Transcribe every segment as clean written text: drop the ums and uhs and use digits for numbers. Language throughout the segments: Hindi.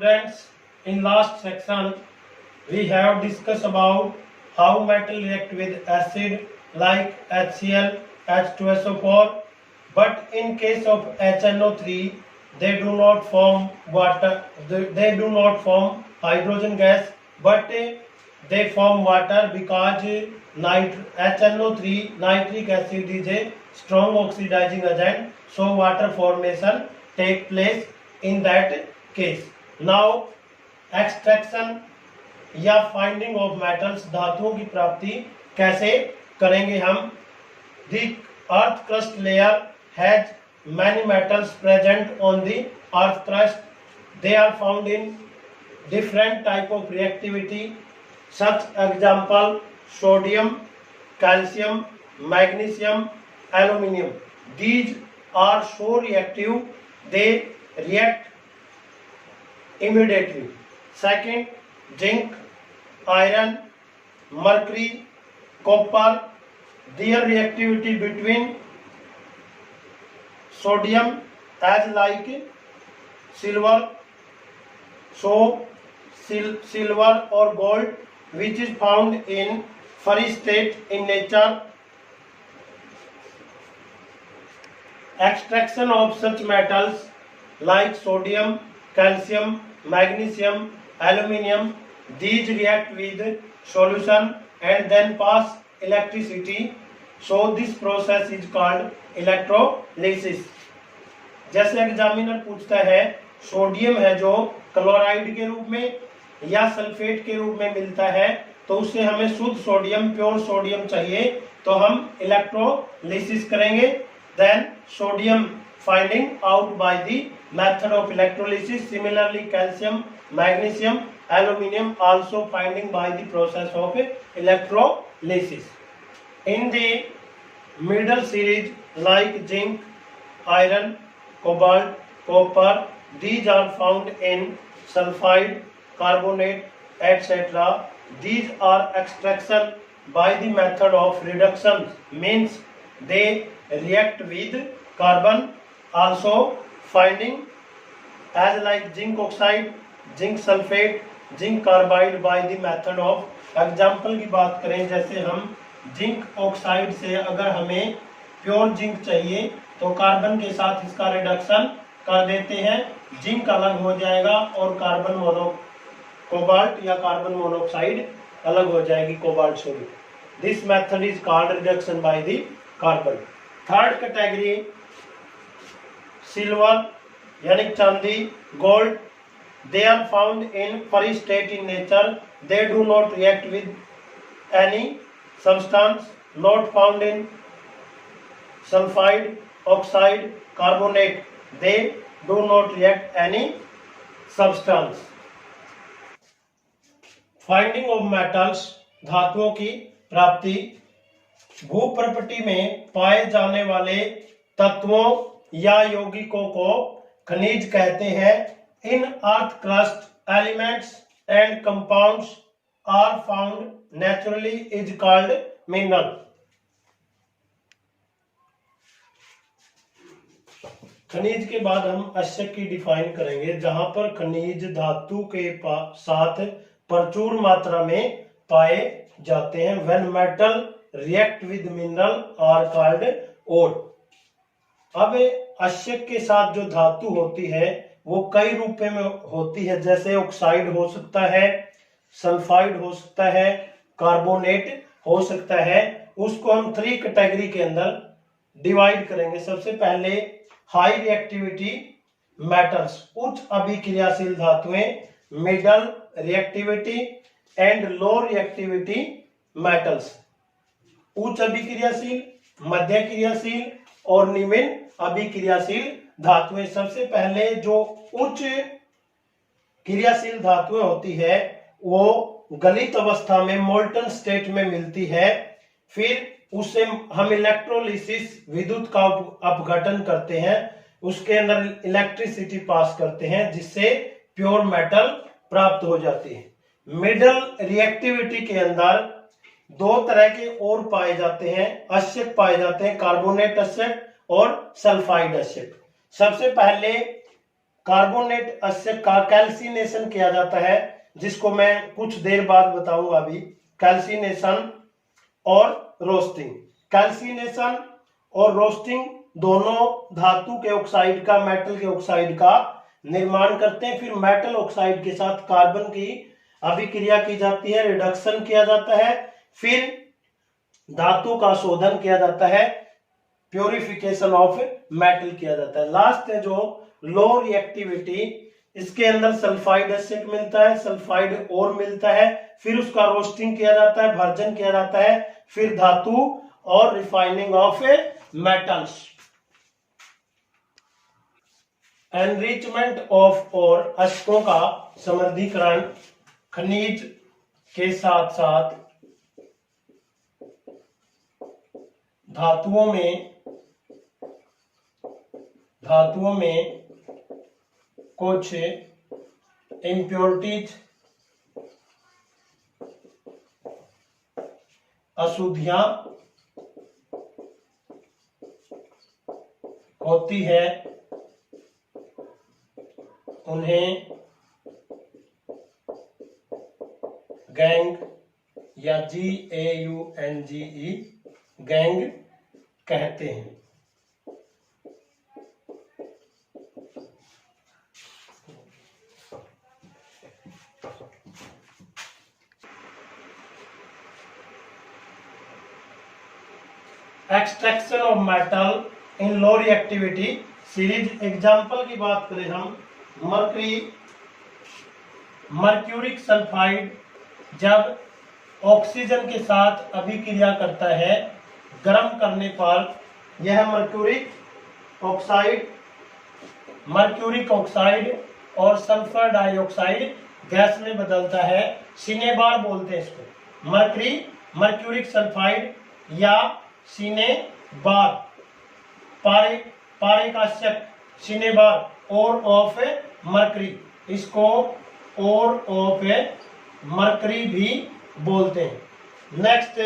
Friends, in last section we have discussed about how metal react with acid like HCl, H2SO4, but in case of HNO3 they do not form water, they do not form hydrogen gas, but they form water because HNO3 nitric acid is a strong oxidizing agent, so water formation take place in that case. Now extraction या फाइंडिंग ऑफ मेटल्स, धातुओं की प्राप्ति कैसे करेंगे हम। The earth crust layer has many metals present on the earth crust. They are found in different type of reactivity such example sodium, calcium, magnesium, aluminium. These are so reactive they react immediately. Second, zinc, iron, mercury, copper, their reactivity between sodium as like silver, so silver or gold which is found in free state in nature. Extraction of such metals like sodium, calcium, magnesium, aluminium, these react with solution and then pass electricity, so this process is called electrolysis. जैसे एग्जामिनर पूछता है सोडियम है जो क्लोराइड के रूप में या सल्फेट के रूप में मिलता है, तो उससे हमें शुद्ध सोडियम, प्योर सोडियम चाहिए, तो हम इलेक्ट्रोलिसिस करेंगे. Then sodium finding out by the method of electrolysis. Similarly, calcium, magnesium, aluminium also finding by the process of electrolysis. In the middle series like zinc, iron, cobalt, copper, these are found in sulfide, carbonate, etc. These are extraction by the method of reduction, means they react with carbon. Also finding as like zinc oxide, zinc sulfate, zinc carbide by the method of. Example की बात करें, जैसे हम जिंक ऑक्साइड से अगर हमें प्योर जिंक चाहिए तो कार्बन के साथ इसका रिडक्शन कर देते हैं, जिंक अलग हो जाएगा और कार्बन कोबाल्ट या कार्बन मोनोऑक्साइड अलग हो जाएगी, cobalt sorry. This method is called reduction by the carbon. Third category silver यानी चांदी, gold, they are found in free state in nature. They do not react with any substance, not found in sulfide, oxide, carbonate. They do not react any substance. Finding of metals, धातुओं की प्राप्ति. भूप्रपटी में पाए जाने वाले तत्वों या यौगिकों को खनिज कहते हैं. In earth crust elements and compounds are found naturally is called mineral. खनिज के बाद हम अश्यक की डिफाइन करेंगे, जहां पर खनिज धातु के साथ प्रचुर मात्रा में पाए जाते हैं. When metal react with mineral are called ore. अब अश्यक के साथ जो धातु होती है वो कई रूपों में होती है, जैसे ऑक्साइड हो सकता है, सल्फाइड हो सकता है, कार्बोनेट हो सकता है. उसको हम 3 कैटेगरी के अंदर डिवाइड करेंगे. सबसे पहले हाई रिएक्टिविटी मेटल्स, उच्च अभिक्रियाशील धातुएं, middle reactivity and low reactivity metals. उच्च अभिक्रियाशील, मध्य क्रियाशील और निम्न अभिक्रियाशील धातुएं. सबसे पहले जो उच्च क्रियाशील धातुएं होती है वो गलित अवस्था में मोल्टन स्टेट में मिलती है, फिर उससे हम इलेक्ट्रोलिसिस विद्युत का अपघटन करते हैं, उसके अंदर इलेक्ट्रिसिटी पास करते हैं, जिससे प्योर मेटल प्राप्त हो जाती है. मिडल रिएक्टिविटी के अंदर 2 तरह के और पाए जाते हैं, अश्यक पाए जाते हैं, कार्बोनेट अश्यक और सल्फाइड अश्यक. सबसे पहले कार्बोनेट अश्यक का कैल्सिनेशन किया जाता है, जिसको मैं कुछ देर बाद बताऊंगा। अभी कैल्सिनेशन और रोस्टिंग। कैल्सिनेशन और रोस्टिंग दोनों धातु के ऑक्साइड का, मेटल के ऑक्साइड का निर्माण करते हैं। फिर मेटल ऑक्साइड के साथ कार्बन की अभिक्रिया की जाती है, रिडक्शन किया जाता है, फिर धातु का शोधन किया जाता है, प्योरिफिकेशन ऑफ मेटल किया जाता है। लास्ट है जो लो रिएक्टिविटी, इसके अंदर सल्फाइड अश्यक मिलता है, सल्फाइड और मिलता है, फिर उसका रोस्टिंग किया जाता है, भर्जन किया जाता है, फिर धातु और refining of metals. Enrichment of और अश्यकों का समृद्धीकरण खनिज के साथ साथ धातुओं में कुछ इम्प्योरिटीज, अशुद्धियां होती है, उन्हें गैंग या GAUNGE गैंग कहते हैं। Extraction of metal in low reactivity series. Example की बात करें हम, मर्क्यूरिक सल्फाइड जब ऑक्सीजन के साथ अभिक्रिया करता है, गर्म करने पर यह मर्क्यूरिक ऑक्साइड और सल्फर डाइऑक्साइड गैस में बदलता है। सिनेबार बोलते हैं इसको, मर्क्यूरिक सल्फाइड या सिनेबार, पारिकाश्यक सिनेबार, ओर ऑफ मर्करी, इसको ओर ऑफ मर्करी भी बोलते हैं। नेक्स्ट,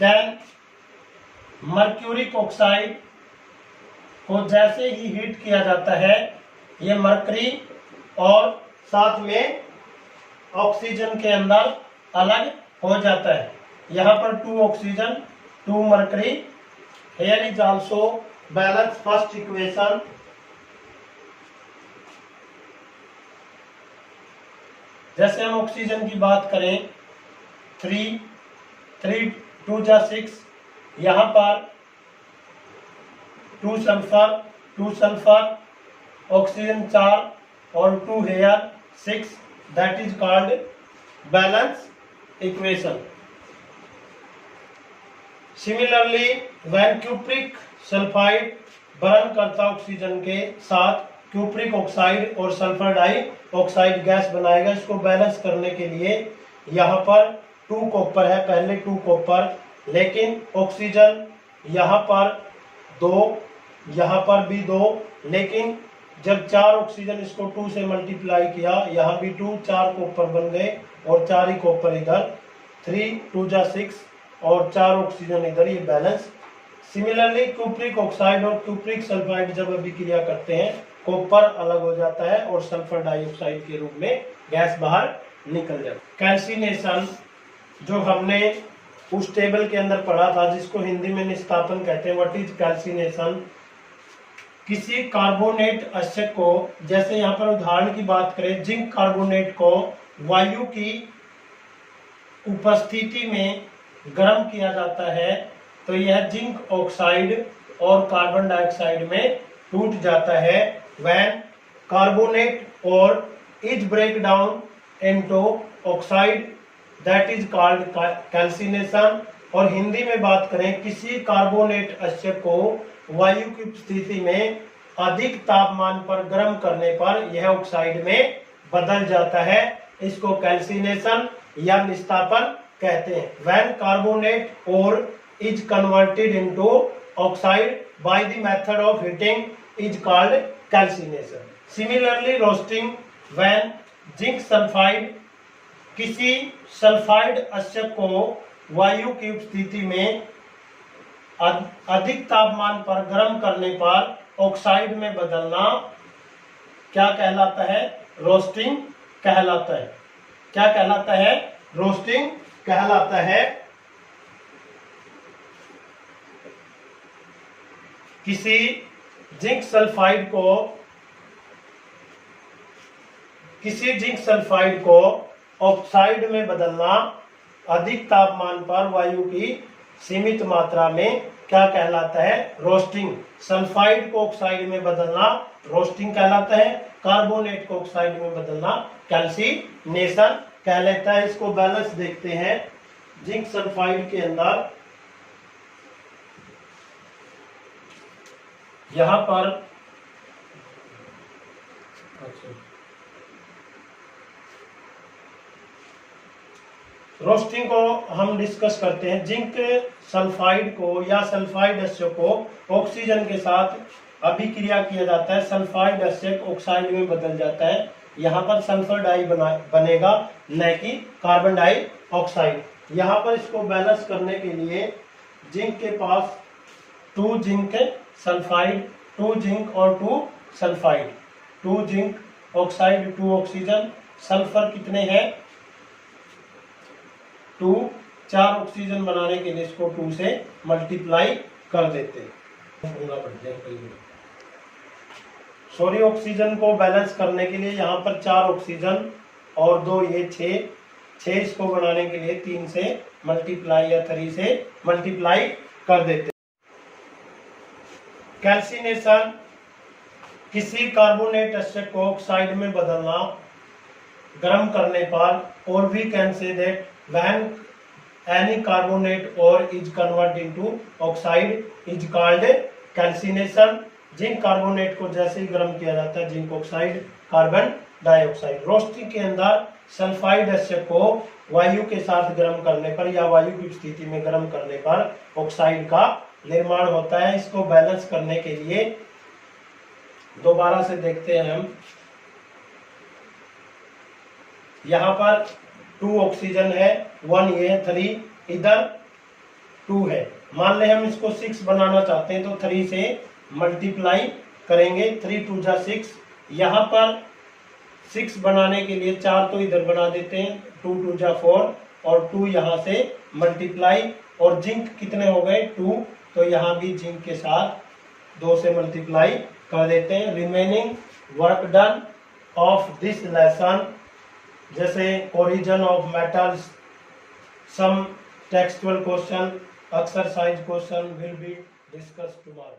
देन मर्क्यूरिक ऑक्साइड को जैसे ही हीट किया जाता है, ये मर्करी और साथ में ऑक्सीजन के अंदर अलग हो जाता है। यहाँ पर 2 oxygen 2 mercury. Here is also balance first equation. जैसे हम ऑक्सीजन की बात करें, 3 2 जा 6, यहाँ पर 2 सल्फर, ऑक्सीजन 4 और 2 here 6, that is called balance equation. Similarly when cupric sulphide burn करता ऑक्सीजन के साथ, क्यूप्रिक ऑक्साइड और सल्फर डाइऑक्साइड गैस बनाएगा। इसको बैलेंस करने के लिए यहाँ पर 2 कॉपर है, पहले 2 कॉपर, लेकिन ऑक्सीजन यहाँ पर 2, यहाँ पर भी 2, लेकिन जब 4 ऑक्सीजन इसको 2 से मल्टीप्लाई किया, यहाँ भी 2, 4 कॉपर बन गए और 4 ही कॉपर इधर, 3 2 जा 6 और 4 ऑक्सीजन इधर, ये बैलेंस। सिमिलरली क्यूप्रिक ऑक्साइड और क्यूप्रिक सल्फाइड जब अभिक्रिया करते हैं, कॉपर अलग हो जाता है और सल्फर डाइऑक्साइड के रूप में गैस बाहर निकल जाता है। कैल्सिनेशन जो हमने उस टेबल के अंदर पढ़ा था, जिसको हिंदी में निस्तापन कहते हैं। What is calcination? किसी कार्बोनेट अश्यक को, जैसे यहाँ पर उदाहरण की बात करें, जिंक कार्बोनेट को वायु की उपस्थिति में गर्म किया जाता है, तो यह जिंक ऑक्साइड और कार्बन डाइऑक्साइड में टूट जाता है। When carbonate ore is break down into oxide, that is called calcination. और हिंदी में बात करें, किसी कार्बोनेट अश्यक को वायु की स्थिति में अधिक तापमान पर गर्म करने पर यह ऑक्साइड में बदल जाता है, इसको कैल्सिनेशन या निस्तापन कहते हैं। When carbonate ore is converted into oxide by the method of heating is called calcination. Similarly roasting, when zinc sulphide, किसी सल्फाइड अश्यक को वायु की उपस्थिति में अधिक तापमान पर गर्म करने पर ऑक्साइड में बदलना क्या कहलाता है? रोस्टिंग कहलाता है। क्या कहलाता है? रोस्टिंग कहलाता है। किसी जिंक सल्फाइड को ऑक्साइड में बदलना अधिक तापमान पर वायु की सीमित मात्रा में क्या कहलाता है? रोस्टिंग। सल्फाइड को ऑक्साइड में बदलना रोस्टिंग कहलाता है। कार्बोनेट को ऑक्साइड में बदलना कैल्सिनेशन कहलाता है। इसको बैलेंस देखते हैं। जिंक सल्फाइड के अंदर यहां पर रोस्टिंग को हम डिस्कस करते हैं। जिंक सल्फाइड को या सल्फाइड एसिड को ऑक्सीजन के साथ अभिक्रिया किया जाता है, सल्फाइड एसिड ऑक्साइड में बदल जाता है। यहाँ पर सल्फर डाई बनेगा, न कि कार्बन डाइऑक्साइड। यहाँ पर इसको बैलेंस करने के लिए जिंक के पास 2 जिंक सल्फाइड, 2 जिंक और 2 sulphide, 2 zinc oxide, 2 oxygen. Sulphur कितने हैं? 2। 4 ऑक्सीजन बनाने के लिए इसको 2 से मल्टीप्लाई कर देते हैं। सॉरी, ऑक्सीजन को बैलेंस करने के लिए यहाँ पर 4 ऑक्सीजन और 2 ये 6 इसको बनाने के लिए 3 से मल्टीप्लाई या 3 से मल्टीप्लाई कर देते हैं। कैल्सिनेशन, किसी कार्बोनेट एसिड को ऑक्साइड में बदलना गर्म करने पर, और we can say that when any carbonate ore is converted into oxide is called calcination। Zinc carbonate को जैसे ही गर्म किया जाता है, zinc oxide, carbon dioxide. Roasting के अंदर सल्फाइड एसिड को वायु के साथ गर्म करने पर या वायु की स्थिति में गर्म करने पर ऑक्साइड का निर्माण होता है। इसको बैलेंस करने के लिए दोबारा से देखते हैं हम। यहाँ पर 2 ऑक्सीजन है, 1 ये 3 इधर 2 है। मान ले हम इसको 6 बनाना चाहते हैं तो 3 से मल्टीप्लाई करेंगे, 3 2 जा 6। यहाँ पर 6 बनाने के लिए 4 तो इधर बना देते हैं, 2 2 जा 4 और 2 यहाँ से मल्टीप्लाई। और जिंक कितने हो गए? 2, तो यहाँ भी जिंक के साथ 2 से मल्टीप्लाई कर देते हैं। Remaining work done of this lesson, जैसे origin of metals, some textual question, exercise question will be discussed tomorrow.